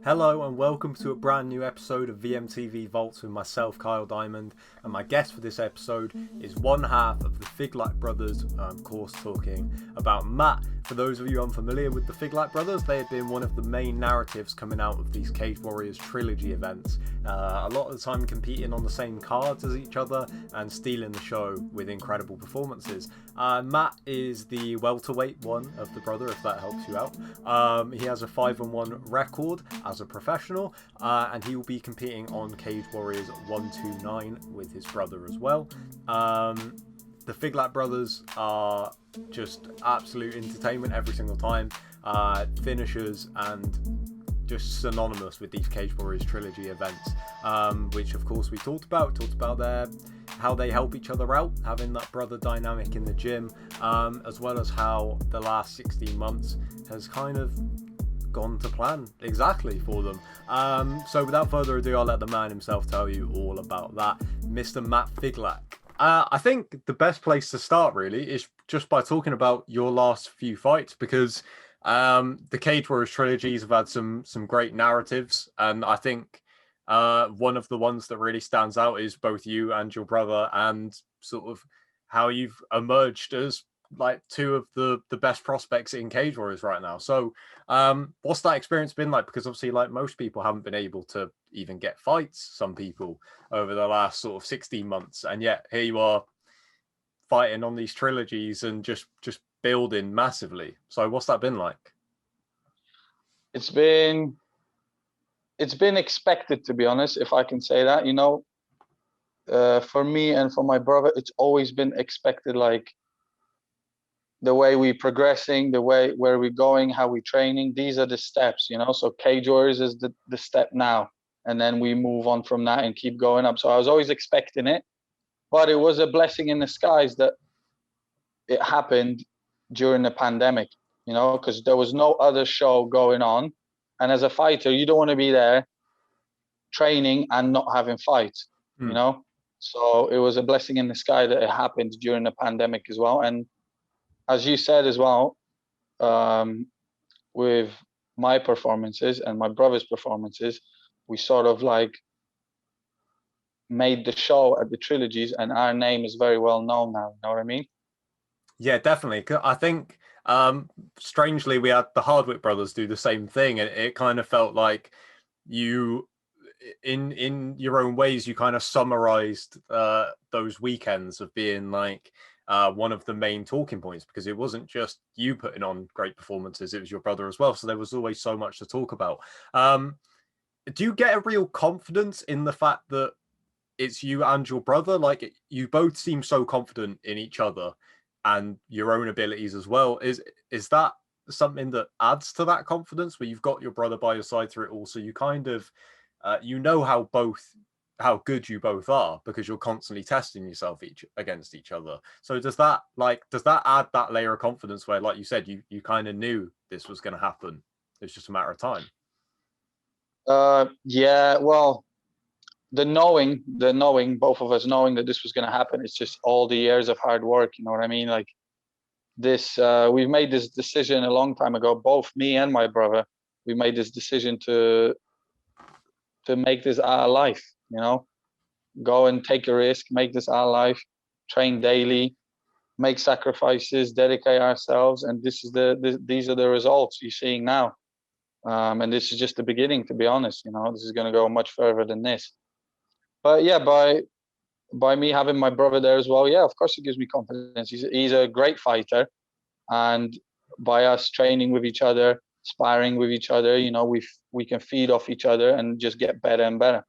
Hello and welcome to a brand new episode of VMTV Vaults with myself, Kyle Diamond, and my guest for this episode is one half of the Figlak Brothers, of course talking about Matt. For those of you unfamiliar with the Figlak Brothers, they have been one of the main narratives coming out of these Cage Warriors trilogy events, a lot of the time competing on the same cards as each other and stealing the show with incredible performances. Matt is the welterweight one of the brother, if that helps you out. He has a 5-1 record as a professional, and he will be competing on Cage Warriors 129 with his brother as well. The Figlak Brothers are just absolute entertainment every single time, finishers and just synonymous with these Cage Warriors trilogy events, which of course we talked about how they help each other out, having that brother dynamic in the gym, as well as how the last 16 months has kind of gone to plan exactly for them. So without further ado, I'll let the man himself tell you all about that, Mr. Matt Figlak. I think the best place to start really is just by talking about your last few fights, because the Cage Warriors trilogies have had some great narratives, and I think one of the ones that really stands out is both you and your brother, and sort of how you've emerged as like two of the best prospects in Cage Warriors right now. So what's that experience been like? Because obviously, like, most people haven't been able to even get fights, some people, over the last sort of 16 months, and yet here you are fighting on these trilogies and just building massively. So what's that been like? It's been expected, to be honest, if I can say that. For me and for my brother, it's always been expected, like the way we progressing, the way where we're going, how we training. These are the steps, so Cage Warriors is the step now, and then we move on from that and keep going up. So I was always expecting it, but it was a blessing in disguise that it happened during the pandemic, because there was no other show going on, and as a fighter you don't want to be there training and not having fights. So it was a blessing in the sky that it happened during the pandemic as well. And as you said as well, with my performances and my brother's performances, we sort of like made the show at the trilogies, and our name is very well known now. You know what I mean? Yeah, definitely. I think strangely we had the Hardwick brothers do the same thing, and it kind of felt like you, in your own ways, you kind of summarized those weekends of being like one of the main talking points, because it wasn't just you putting on great performances, it was your brother as well, so there was always so much to talk about. Do you get a real confidence in the fact that it's you and your brother? Like, you both seem so confident in each other and your own abilities as well. Is that something that adds to that confidence, where you've got your brother by your side through it all, so you kind of how good you both are, because you're constantly testing yourself against each other? So does that add that layer of confidence where, like you said, you kind of knew this was going to happen, it's just a matter of time? Yeah, well, the knowing, both of us knowing that this was going to happen, it's just all the years of hard work. You know what I mean? Like this, we've made this decision a long time ago, both me and my brother. We made this decision to make this our life, go and take a risk, make this our life, train daily, make sacrifices, dedicate ourselves. And these are the results you're seeing now. And this is just the beginning, to be honest. This is going to go much further than this. But yeah, by me having my brother there as well, yeah, of course it gives me confidence. He's a great fighter, and by us training with each other, sparring with each other, we can feed off each other and just get better and better.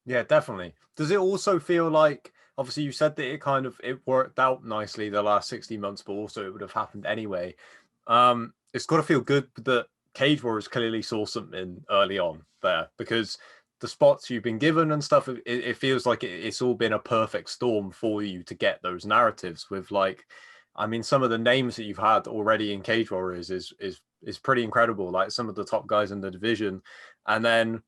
Yeah, definitely. Does it also feel like, obviously you said that it worked out nicely the last 60 months, but also it would have happened anyway. It's got to feel good that Cage Warriors clearly saw something early on there, because the spots you've been given and stuff, it feels like it's all been a perfect storm for you to get those narratives with, like, I mean, some of the names that you've had already in Cage Warriors is pretty incredible, like some of the top guys in the division. And then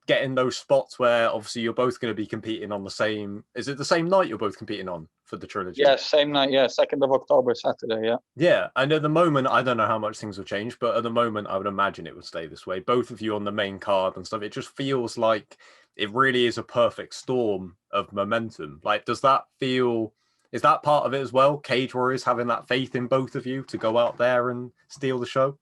getting those spots where obviously you're both going to be competing on the same, is it the same night you're both competing on for the trilogy? Yeah, same night. Yeah, 2nd of October, Saturday. Yeah. Yeah, and at the moment, I don't know how much things will change, but at the moment, I would imagine it would stay this way. Both of you on the main card and stuff. It just feels like it really is a perfect storm of momentum. Like, does that feel? Is that part of it as well? Cage Warriors having that faith in both of you to go out there and steal the show.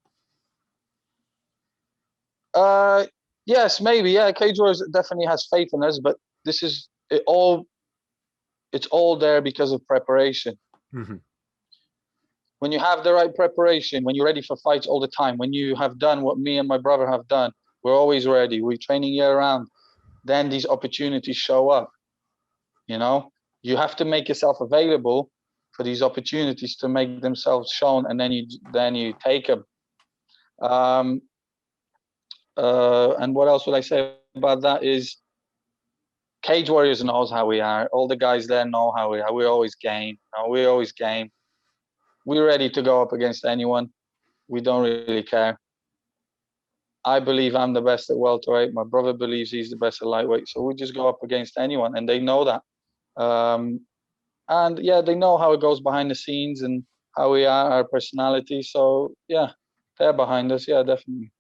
Yes, maybe. Yeah, Cage Warriors definitely has faith in us, but this is it all. It's all there because of preparation. Mm-hmm. When you have the right preparation, when you're ready for fights all the time, when you have done what me and my brother have done, we're always ready. We're training year round. Then these opportunities show up. You know, you have to make yourself available for these opportunities to make themselves shown, and then you take them. And what else would I say about that is Cage Warriors knows how we are. All the guys there know how we are. We're always game. We're always game. We're ready to go up against anyone. We don't really care. I believe I'm the best at welterweight. My brother believes he's the best at lightweight. So we just go up against anyone, and they know that. And yeah, they know how it goes behind the scenes and how we are, our personality. So yeah, they're behind us. Yeah, definitely.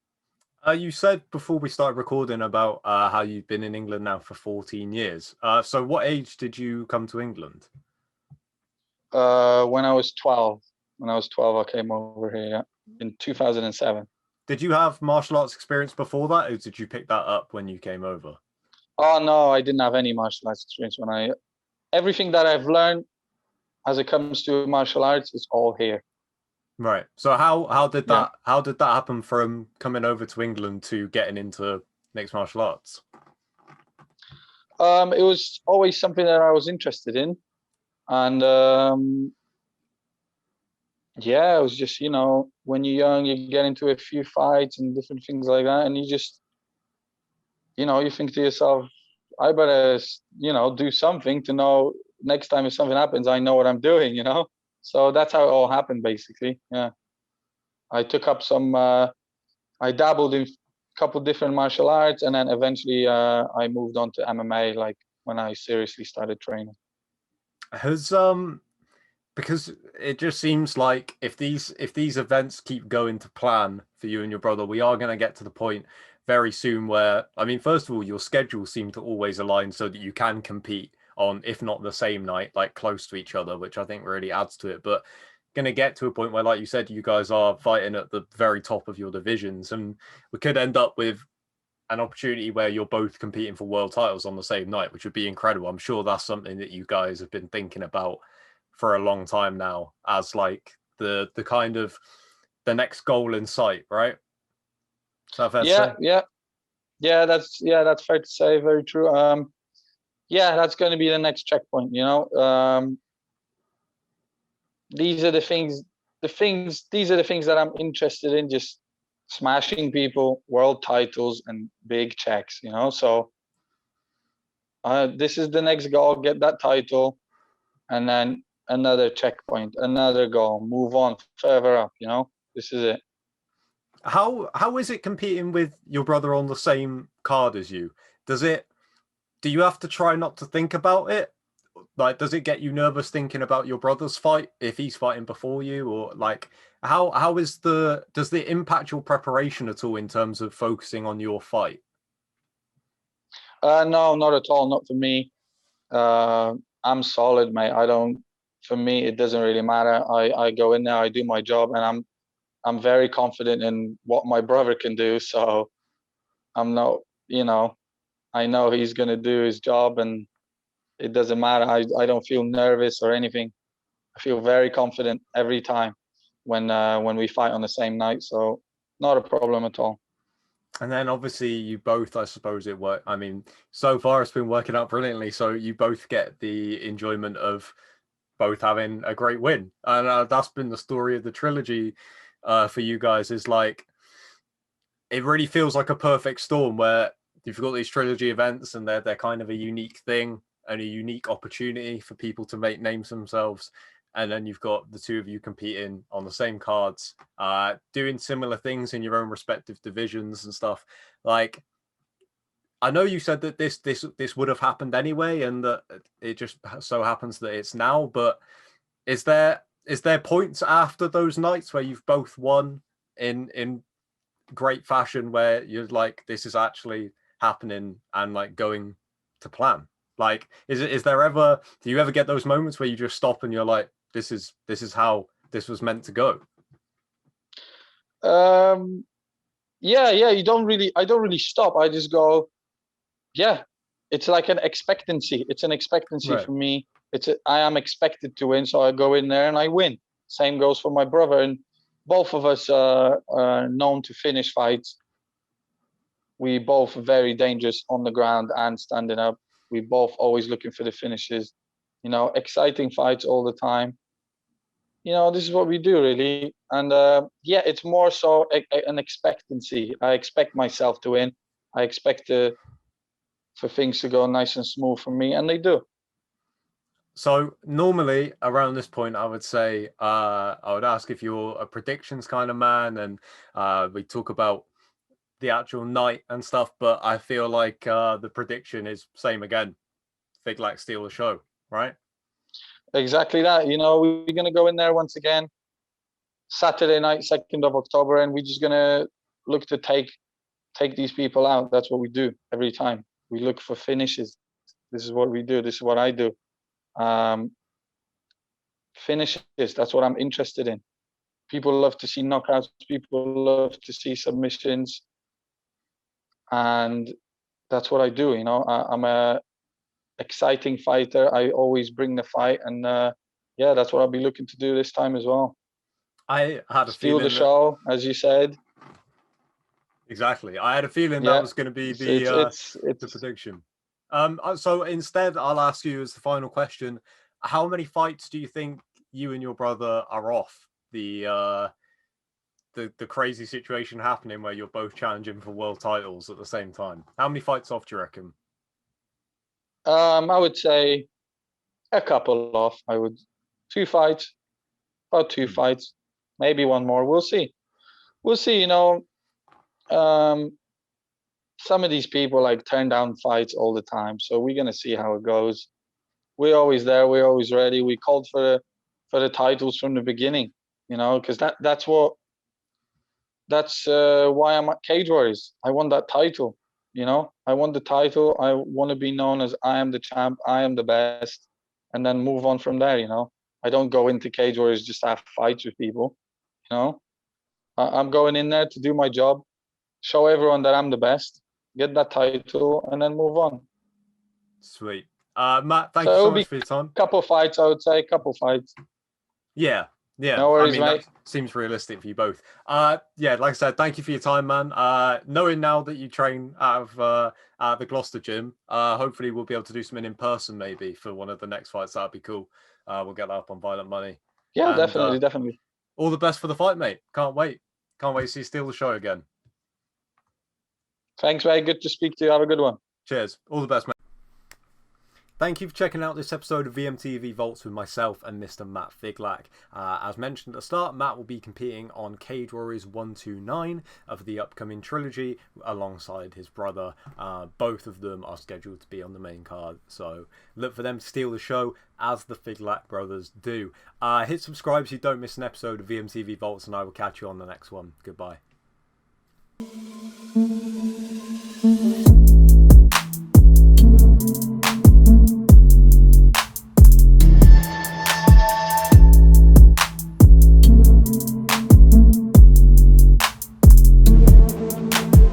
You said before we started recording about how you've been in England now for 14 years. So what age did you come to England? When I was 12. When I was 12, I came over here, yeah, in 2007. Did you have martial arts experience before that, or did you pick that up when you came over? Oh no, I didn't have any martial arts experience everything that I've learned as it comes to martial arts is all here. Right. So how did that happen from coming over to England to getting into mixed martial arts? It was always something that I was interested in, and yeah, it was just, when you're young, you get into a few fights and different things like that, and you just, you think to yourself, I better, do something to know next time if something happens, I know what I'm doing, So that's how it all happened, basically. Yeah. I took up I dabbled in a couple different martial arts, and then eventually I moved on to MMA, like when I seriously started training. Has because it just seems like if these events keep going to plan for you and your brother, we are going to get to the point very soon where, I mean, first of all, your schedules seem to always align so that you can compete on, if not the same night, like close to each other, which I think really adds to it. But going to get to a point where, like you said, you guys are fighting at the very top of your divisions, and we could end up with an opportunity where you're both competing for world titles on the same night, which would be incredible. I'm sure that's something that you guys have been thinking about for a long time now, as like the kind of the next goal in sight, right? Is that fair to say? Yeah. That's fair to say. Very true. Yeah, that's going to be the next checkpoint. These are the things. These are the things that I'm interested in. Just smashing people, world titles, and big checks. So this is the next goal. Get that title, and then another checkpoint, another goal. Move on further up. This is it. How is it competing with your brother on the same card as you? Do you have to try not to think about it? Like, does it get you nervous thinking about your brother's fight if he's fighting before you, or like does it impact your preparation at all in terms of focusing on your fight? No, not at all. Not for me. I'm solid, mate. For me, it doesn't really matter. I go in there, I do my job, and I'm very confident in what my brother can do. So I'm not, I know he's gonna do his job, and it doesn't matter. I don't feel nervous or anything. I feel very confident every time when we fight on the same night. So not a problem at all. And then obviously you both, I suppose it worked. I mean, so far it's been working out brilliantly. So you both get the enjoyment of both having a great win, and that's been the story of the trilogy for you guys. Is like it really feels like a perfect storm where you've got these trilogy events, and they're kind of a unique thing and a unique opportunity for people to make names themselves. And then you've got the two of you competing on the same cards, doing similar things in your own respective divisions and stuff. Like, I know you said that this would have happened anyway, and that it just so happens that it's now. But is there points after those nights where you've both won in great fashion, where you're like, this is actually happening and like going to plan? Like, is there ever, do you ever get those moments where you just stop and you're like, this is how this was meant to go? Yeah, I don't really stop. I just go, yeah. It's like an expectancy. It's an expectancy Right. for me. I am expected to win, so I go in there and I win. Same goes for my brother, and both of us are known to finish fights. We both very dangerous on the ground and standing up. We both always looking for the finishes. You know, exciting fights all the time. You know, this is what we do really. And yeah, it's more so an expectancy. I expect myself to win. I expect for things to go nice and smooth for me, and they do. So normally around this point, I would say I would ask if you're a predictions kind of man, and we talk about the actual night and stuff. But I feel like the prediction is same again. Figlak steal the show, right? Exactly that. You know, we're gonna go in there once again, Saturday night, 2nd of October, and we're just gonna look to take these people out. That's what we do every time. We look for finishes. This is what we do. This is what I do. Finishes. That's what I'm interested in. People love to see knockouts. People love to see submissions, and that's what I do. You know, I'm a exciting fighter. I always bring the fight, and yeah, that's what I'll be looking to do this time as well. I had a Steal the feeling show, as you said. exactly. I had a feeling that Yeah, was going to be the it's prediction. So instead, I'll ask you as the final question: how many fights do you think you and your brother are off the crazy situation happening where you're both challenging for world titles at the same time? How many fights off do you reckon? I would say a couple off. I would 2 fights, about 2 fights, maybe one more. We'll see. We'll see. You know, some of these people like turn down fights all the time, so we're gonna see how it goes. We're always there. We're always ready. We called for the titles from the beginning. You know, because that's why I'm at Cage Warriors. I won that title. You know, I won the title. I want to be known as I am the champ. I am the best, and then move on from there. You know, I don't go into Cage Warriors just to have fights with people. You know, I'm going in there to do my job, show everyone that I'm the best, get that title, and then move on. Sweet. Matt, thank So you it'll so be much for your time. a couple fights, I would say, a couple fights. Yeah. Yeah, No I worries, mean mate. that seems realistic for you both. Yeah, like I said, thank you for your time, man. Knowing now that you train out of the Gloucester gym, hopefully we'll be able to do something in person maybe for one of the next fights. That'd be cool. We'll get that up on Violent Money. Yeah, And definitely. all the best for the fight, mate. Can't wait. Can't wait to see you steal the show again. Thanks, mate. Good to speak to you. Have a good one. Cheers. All the best, mate. Thank you for checking out this episode of VMTV Vaults with myself and Mr. Matt Figlak. As mentioned at the start, Matt will be competing on Cage Warriors 129 of the upcoming trilogy alongside his brother. Both of them are scheduled to be on the main card, so look for them to steal the show as the Figlak Brothers do. Hit subscribe so you don't miss an episode of VMTV Vaults, and I will catch you on the next one. Goodbye.